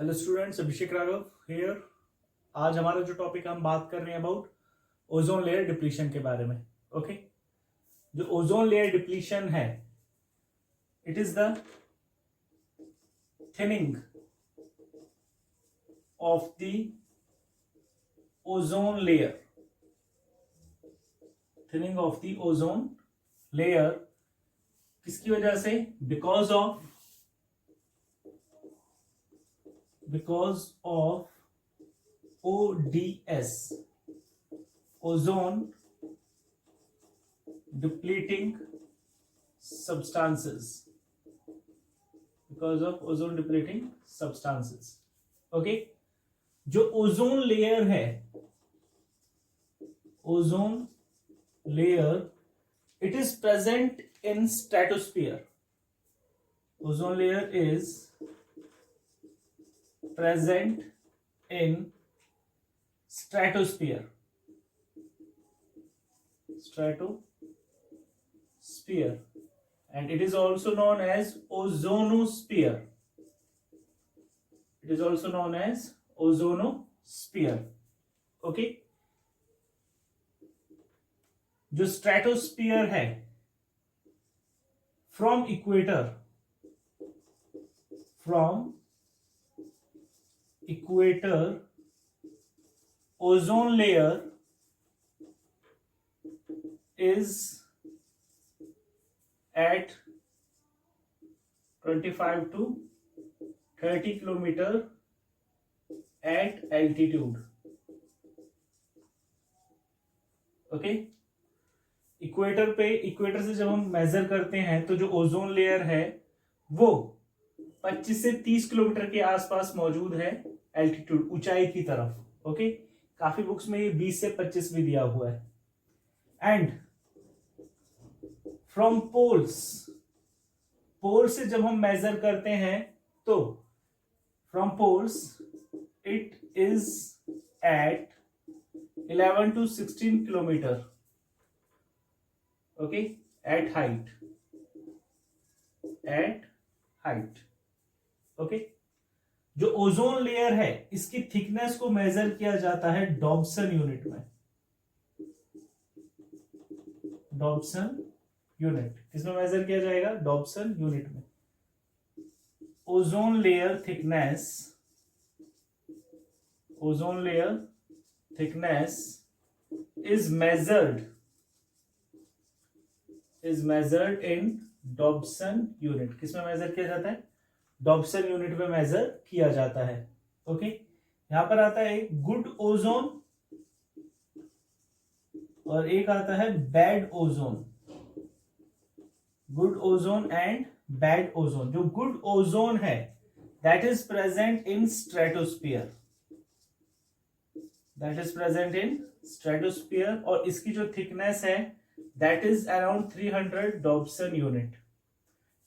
Hello students, Abhishek Raghav here. आज हमारा जो टॉपिक हम बात कर रहे हैं अबाउट ओजोन लेयर डिप्लीशन के बारे में। ओके, जो ओजोन लेयर डिप्लीशन है, it is the thinning of the ozone layer. Thinning of the ozone layer किसकी वजह से? Because of ODS, ozone depleting substances, because of ozone depleting substances. Okay, जो ozone layer है, ozone layer, it is present in stratosphere. Ozone layer is present in stratosphere. And it is also known as ozonosphere. Okay, जो stratosphere है, from equator ozone layer is at 25 to 30 kilometer at altitude. Okay, equator से जब हम major करते हैं तो जो ozone layer है वो 25 से 30 किलोमीटर के आसपास मौजूद है, एल्टीट्यूड, ऊंचाई की तरफ। ओके, काफी बुक्स में ये 20 से 25 भी दिया हुआ है। एंड फ्रॉम पोल्स से जब हम मेजर करते हैं तो from poles it is at 11 to 16 kilometre. Okay, at height. Okay, जो ओजोन लेयर है इसकी थिकनेस को मेजर किया जाता है डॉब्सन यूनिट में। किसमें मेजर किया जाएगा? डॉब्सन यूनिट में। Ozone layer thickness is measured in Dobson unit. किसमें मेजर किया जाता है? डॉब्सन यूनिट में मेजर किया जाता है। ओके, यहां पर आता है गुड ओजोन और एक आता है bad ozone. Good ozone and bad ozone. जो गुड ओजोन है that is present in stratosphere, और इसकी जो थिकनेस है that is around 300 Dobson unit.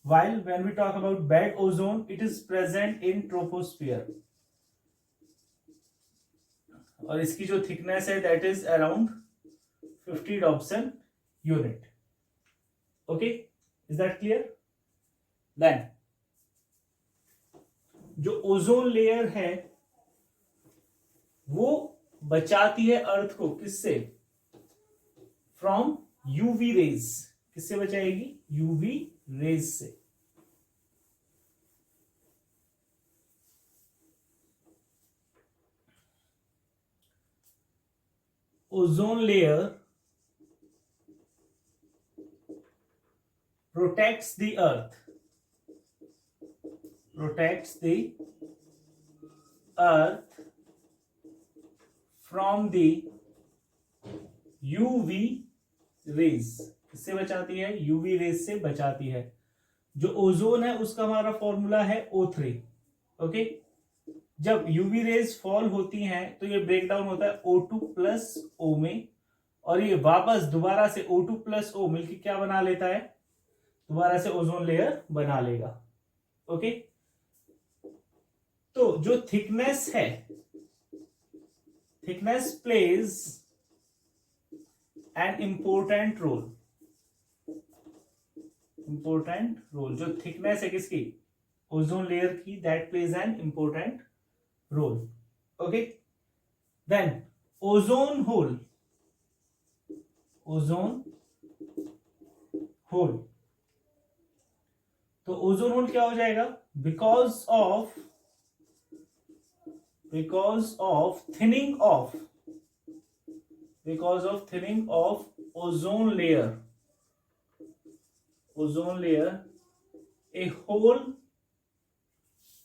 While when we talk about bad ozone, it is present in troposphere, और इसकी जो thickness है that is around 50 Dobson unit. Okay, is that clear? Then जो ozone layer है वो बचाती है अर्थ को किससे? From UV rays. किससे बचाएगी? यूवी रेज से। Ozone layer protects the earth from the UV rays। किससे बचाती है? यूवी रेज से बचाती है। जो ओजोन है उसका हमारा फॉर्मूला है O3। ओके, जब यूवी रेज फॉल होती हैं तो ये ब्रेक डाउन होता है O2 प्लस O में, और ये वापस दोबारा से O2 प्लस O मिलकर क्या बना लेता है? दोबारा से ओजोन लेयर बना लेगा। ओके, तो जो थिकनेस है, thickness plays an important role. जो थिकनेस है किसकी? ओजोन लेयर की, that plays an important role. Okay, then ozone hole. तो ओजोन होल क्या हो जाएगा? Because of thinning of ozone layer a hole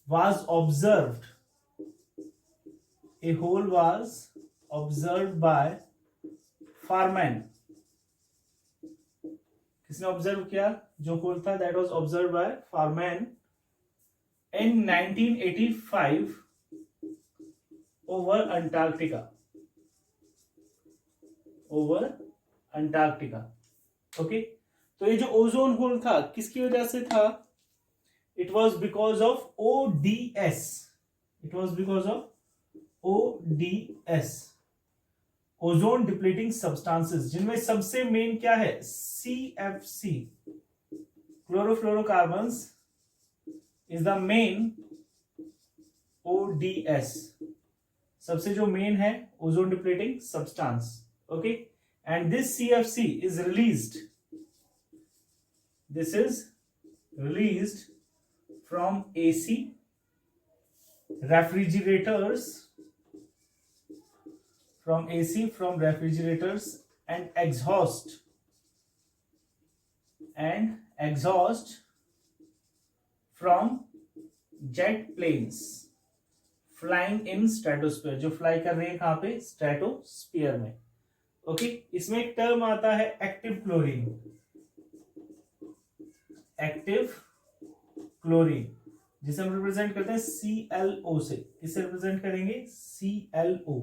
was observed by Farman. किसने observe किया? जो होल था that was observe by Farman in 1985 over Antarctica. Okay, तो ये जो ओजोन होल था किसकी वजह से था? It was because of ODS, ozone depleting substances, जिनमें सबसे मेन क्या है? CFC, chlorofluorocarbons is the main ODS, सबसे जो मेन है ozone depleting substance. Okay, and this CFC is released from AC refrigerators, and exhaust from jet planes flying in stratosphere, जो fly कर रहे हैं कहां पे? स्ट्रेटोस्फीयर में. ओके, इसमें एक टर्म आता है एक्टिव क्लोरीन, जिसे हम रिप्रेजेंट करते हैं ClO से. किससे रिप्रेजेंट करेंगे? ClO.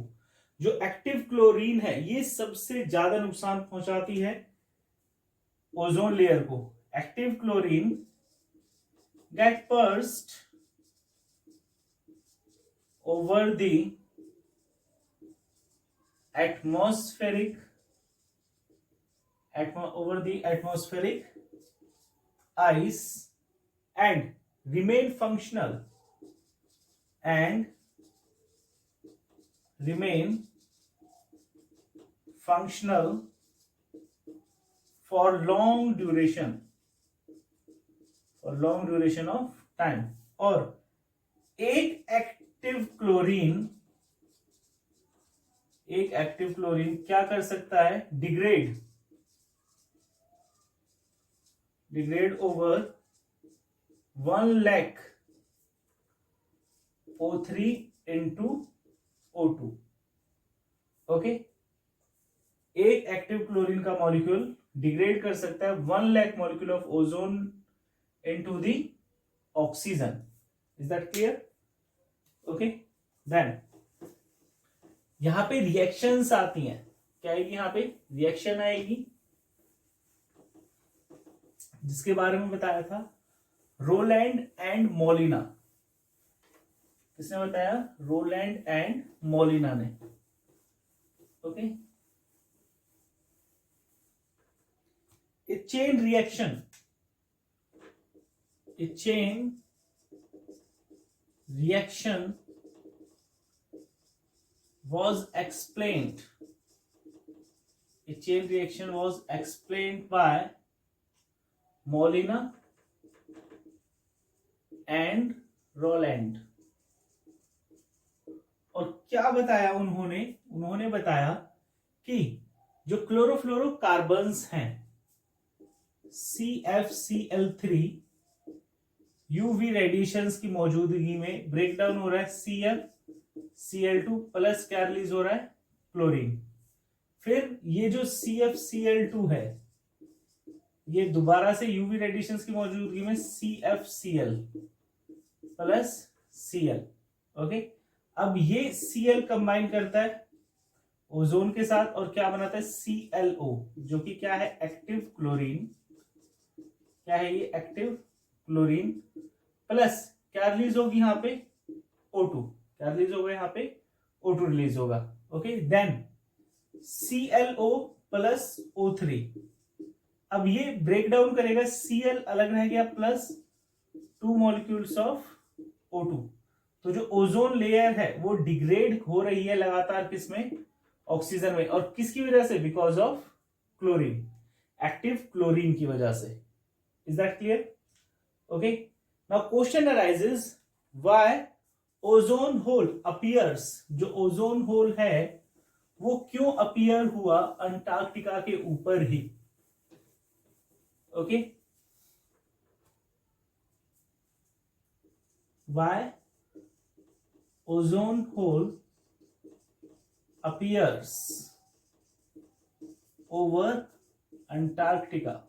जो एक्टिव क्लोरीन है ये सबसे ज्यादा नुकसान पहुंचाती है ओजोन लेयर को. Active chlorine get burst over the atmospheric ice and remain functional for long duration of time. और एक एक्टिव क्लोरीन क्या कर सकता है? Degrade over 1 lakh O3 into O2. Okay, एक एक्टिव क्लोरीन का मॉलिक्यूल डिग्रेड कर सकता है 1 lakh molecule of ozone into the oxygen. Is that clear? Okay, then यहां पे रिएक्शंस आती हैं. क्या आएगी? यहां पे रिएक्शन आएगी जिसके बारे में बताया था रोलैंड एंड मोलिना. किसने बताया? रोलैंड एंड मोलिना ने. Okay, a chain reaction was explained by Molina and Roland. और क्या बताया उन्होंने बताया कि जो क्लोरोफ्लोरोकार्बन्स हैं CFCl3 यूवी रेडिएशंस की मौजूदगी में ब्रेक डाउन हो रहा है Cl2 प्लस क्या रिलीज हो रहा है? क्लोरीन. फिर ये जो CFCl2 है ये दोबारा से यूवी रेडिएशंस की मौजूदगी में CFCl प्लस Cl. ओके, अब ये Cl कंबाइन करता है ओजोन के साथ और क्या बनाता है? ClO, जो कि क्या है? Active chlorine. क्या है ये? एक्टिव क्लोरीन प्लस क्या रिलीज होगी यहां पे? O2. क्या रिलीज होगा यहां पे? O2 रिलीज होगा. Okay, then ClO plus O3. अब ये ब्रेक डाउन करेगा, Cl अलग रह गया प्लस 2 मॉलिक्यूल्स ऑफ O2. तो जो ओजोन लेयर है वो डिग्रेड हो रही है लगातार, किसमें, ऑक्सीजन में, और किसकी वजह से, because of chlorine, active chlorine की वजह से। Is that clear? Okay, now question arises, why ozone hole appears, जो ओजोन होल है वो क्यों अपीयर हुआ अंटार्कटिका के ऊपर ही? Okay, why ozone hole appears over Antarctica,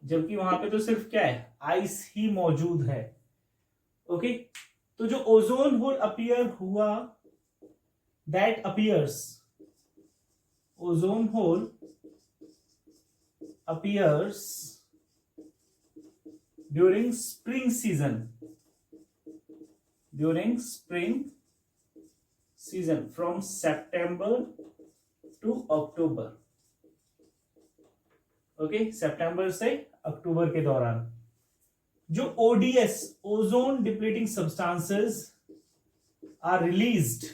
जबकि वहां पे तो सिर्फ क्या है, आइस ही मौजूद है। ओके, तो जो ओजोन होल अपीयर हुआ, that appears, ozone hole appears during spring season, during spring season from September to October. Okay, सितंबर से अक्टूबर के दौरान जो ODS, ozone depleting substances are released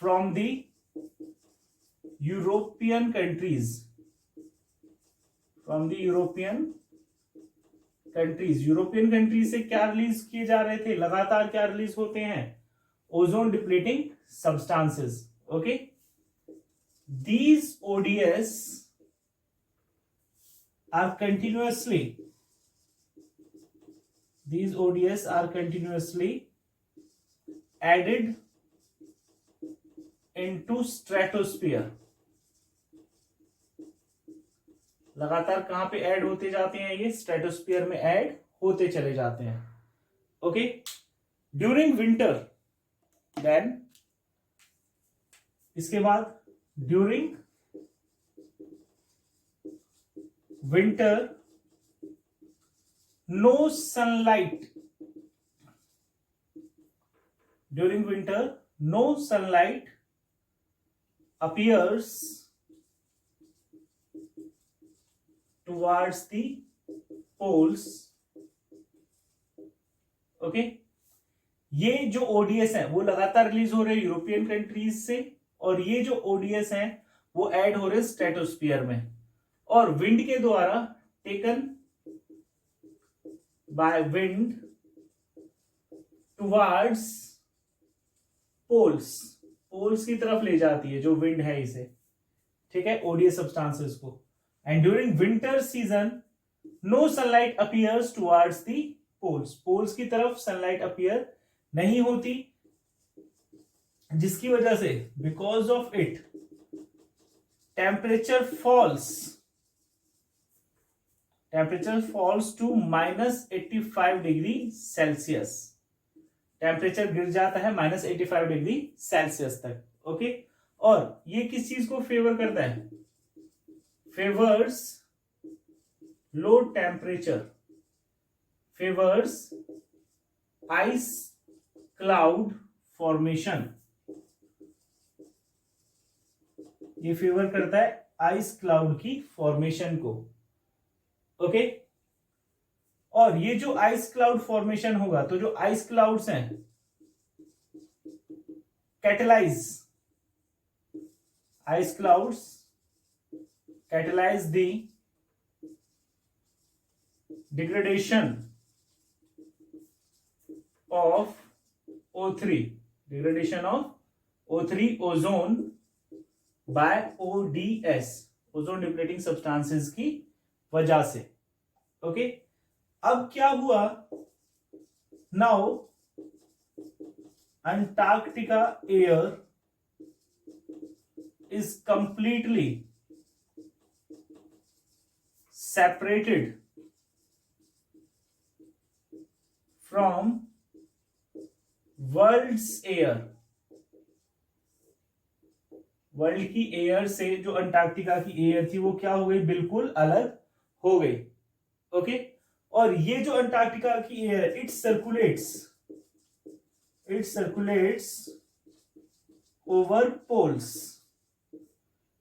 from the European countries, from the European countries, European countries से क्या release किए जा रहे थे, लगातार क्या रिलीज होते हैं, ozone depleting substances. Okay, these ODS are continuously, these ODS are continuously added into stratosphere, लगातार कहां पे ऐड होते जाते हैं, ये स्ट्रेटोस्फीयर में ऐड होते चले जाते हैं। ओके, ड्यूरिंग विंटर, देन इसके बाद during winter no sunlight, during winter no sunlight appears towards the poles। Okay, ये जो ओडीएस है वो लगातार रिलीज हो रहे हैं यूरोपियन कंट्रीज से, और ये जो ओडीएस हैं वो ऐड हो रहे स्ट्रेटोस्फीयर में, और विंड के द्वारा taken by wind towards poles, poles की तरफ ले जाती है जो विंड है इसे, ठीक है, ओडीएस सब्सटेंसेस को। And during winter season no sunlight appears towards the poles, poles की तरफ सनलाइट अपीयर नहीं होती, जिसकी वजह से because of it temperature falls to -85 degree Celsius, temperature गिर जाता है -85 डिग्री सेल्सियस तक। ओके, और ये किस चीज को फेवर करता है, favours low temperature, favours ice cloud formation, ये फेवर करता है आइस क्लाउड की फॉर्मेशन को। ओके, और ये जो आइस क्लाउड फॉर्मेशन होगा, तो जो आइस क्लाउड्स हैं catalyse, ice clouds catalyse the degradation of O3, degradation of O3 ozone by ODS, ozone depleting substances की वजह से। ओके, अब क्या हुआ, now Antarctica air is completely separated from world's air, world की एयर से जो अंटार्कटिका की एयर थी वो क्या हो गई, बिल्कुल अलग हो गई। ओके, और ये जो अंटार्कटिका की एयर है, इट सर्कुलेट्स ओवर पोल्स,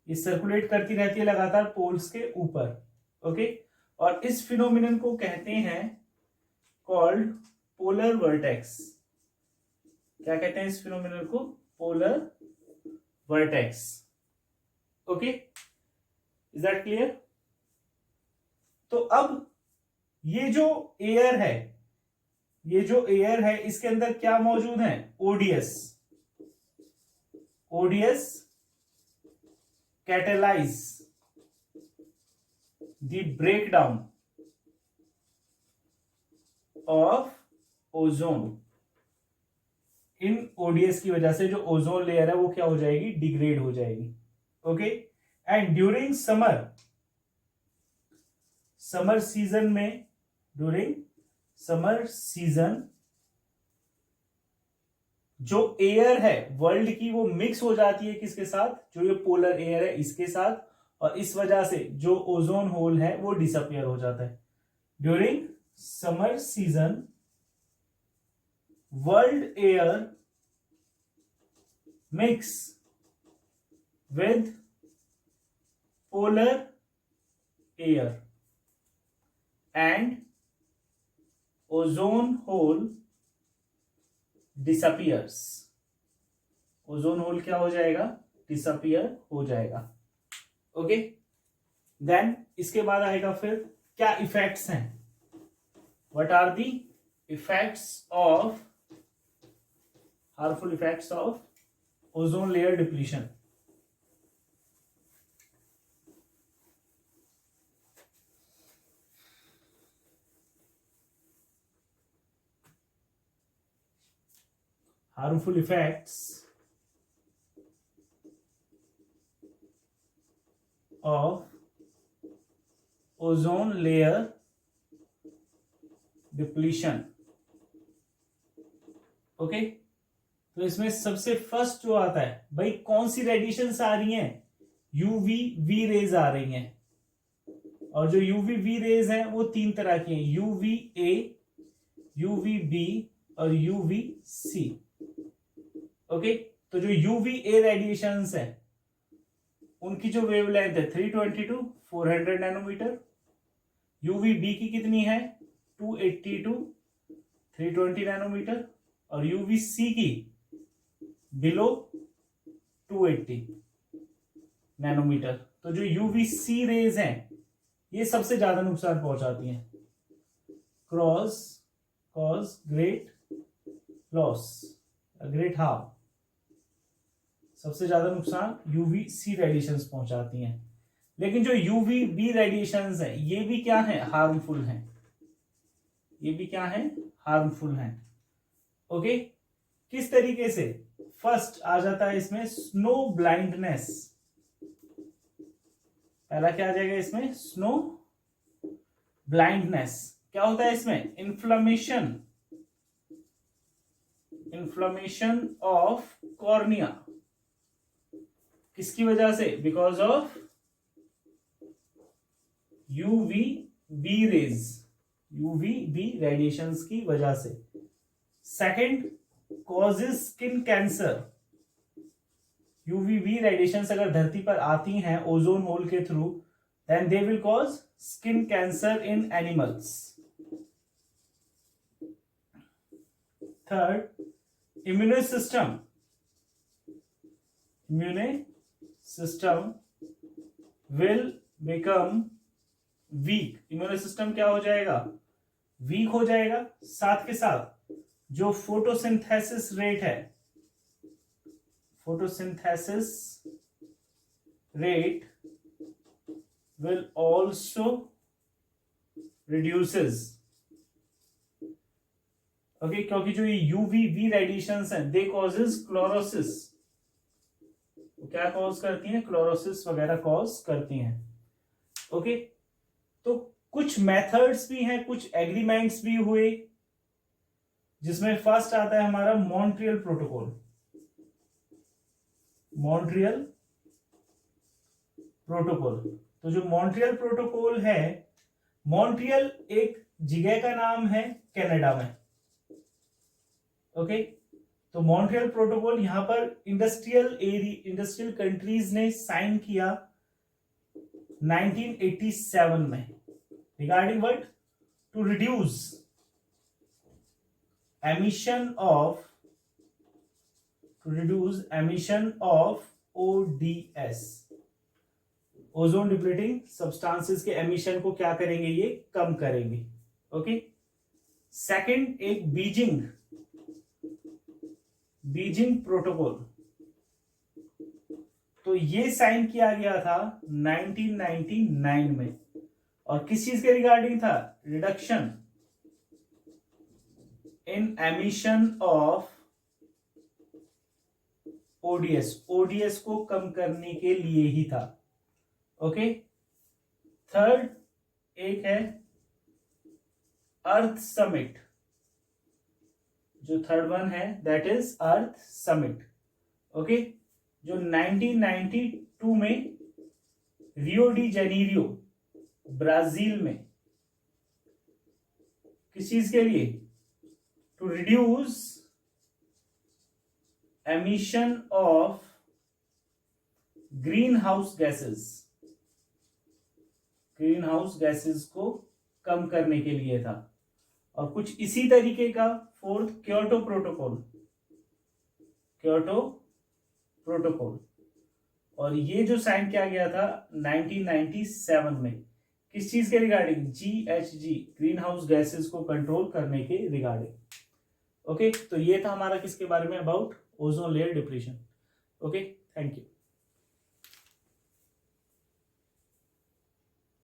ये सर्कुलेट करती रहती है लगातार पोल्स के ऊपर। ओके, और इस फिनोमिनन को कहते हैं कॉल्ड पोलर वर्टेक्स। क्या कहते हैं इस फिनोमिनन को? Polar vertex. Okay, is that clear? तो अब ये जो एयर है इसके अंदर क्या मौजूद है? ODS catalyse the breakdown of ozone. इन ओडीएस की वजह से जो ओजोन लेयर है वो क्या हो जाएगी? डिग्रेड हो जाएगी। Okay, and during summer season जो एयर है वर्ल्ड की वो मिक्स हो जाती है किसके साथ? जो ये पोलर एयर है इसके साथ, और इस वजह से जो ओजोन होल है वो डिसअपियर हो जाता है। During summer season world air mix with polar air and ozone hole disappears। Ozone hole क्या हो जाएगा? डिसअपियर हो जाएगा। ओके, देन इसके बाद आएगा फिर क्या इफेक्ट्स हैं? What are the effects of harmful effects of ozone layer depletion? harmful effects of ozone layer depletion। Okay, तो इसमें सबसे फर्स्ट जो आता है भाई, कौन सी रेडिएशंस आ रही हैं? यूवी वी रेज आ रही हैं, और जो यूवी वी रेज हैं वो तीन तरह की हैं, यूवी ए, यूवी बी और यूवी सी। ओके, तो जो यूवी ए रेडिएशंस है उनकी जो वेवलेंथ है 320 to 400 नैनोमीटर। यूवी बी की कितनी है? 280 to 320 नैनोमीटर, और यूवी सी की बिलो 280 नैनोमीटर। तो जो यूवी सी रेज हैं ये सबसे ज्यादा नुकसान पहुंचाती हैं। Cause great loss, great harm. सबसे ज्यादा नुकसान यूवी सी रेडिएशंस पहुंचाती हैं। लेकिन जो यूवी बी रेडिएशंस है ये भी क्या है? हार्मफुल हैं। ये भी क्या है? हार्मफुल हैं। ओके, किस तरीके से? फर्स्ट आ जाता है इसमें स्नो ब्लाइंडनेस। पहला क्या आ जाएगा इसमें? Snow blindness. क्या होता है इसमें? Inflammation of cornea. किसकी वजह से? Because of UV B radiations की वजह से। Second, causes skin cancer. UVB radiations अगर धरती पर आती हैं ओजोन होल के through, then they will cause skin cancer in animals. Third, immune system will become weak। Immune system क्या हो जाएगा? वीक हो जाएगा। साथ के साथ जो फोटोसिंथेसिस रेट है, photosynthesis rate will also reduces। Okay, क्योंकि जो ये यूवीबी रेडिएशंस हैं दे कॉजेस क्लोरोसिस। क्या कॉज करती हैं? क्लोरोसिस वगैरह कॉज करती हैं। ओके, तो कुछ मेथड्स भी हैं, कुछ एग्रीमेंट्स भी हुए, जिसमें फर्स्ट आता है हमारा मॉन्ट्रियल प्रोटोकॉल। तो जो मॉन्ट्रियल प्रोटोकॉल है, मॉन्ट्रियल एक जगह का नाम है कनाडा में। ओके, तो मॉन्ट्रियल प्रोटोकॉल यहां पर इंडस्ट्रियल कंट्रीज ने साइन किया 1987 में। Regarding what? To reduce emission of ODS, ozone depleting substances के एमिशन को क्या करेंगे? ये कम करेंगे। ओके। सेकंड, एक बीजिंग प्रोटोकॉल, तो ये साइन किया गया था 1999 में, और किस चीज के रिगार्डिंग था? Reduction in emission of ODS को कम करने के लिए ही था। ओके। थर्ड एक है अर्थ समिट, जो थर्ड वन है that is earth summit. Okay, जो 1992 में रियो डी जेनीरियो ब्राजील में, किस चीज के लिए? To reduce emission of greenhouse gases को कम करने के लिए था। और कुछ इसी तरीके का फोर्थ क्योटो प्रोटोकॉल, और ये जो साइन किया गया था 1997 में, किस चीज के regarding? GHG, green house gases को कंट्रोल करने के रिगार्डिंग। ओके, तो ये था हमारा किसके बारे में? About ozone layer depletion. Okay, thank you.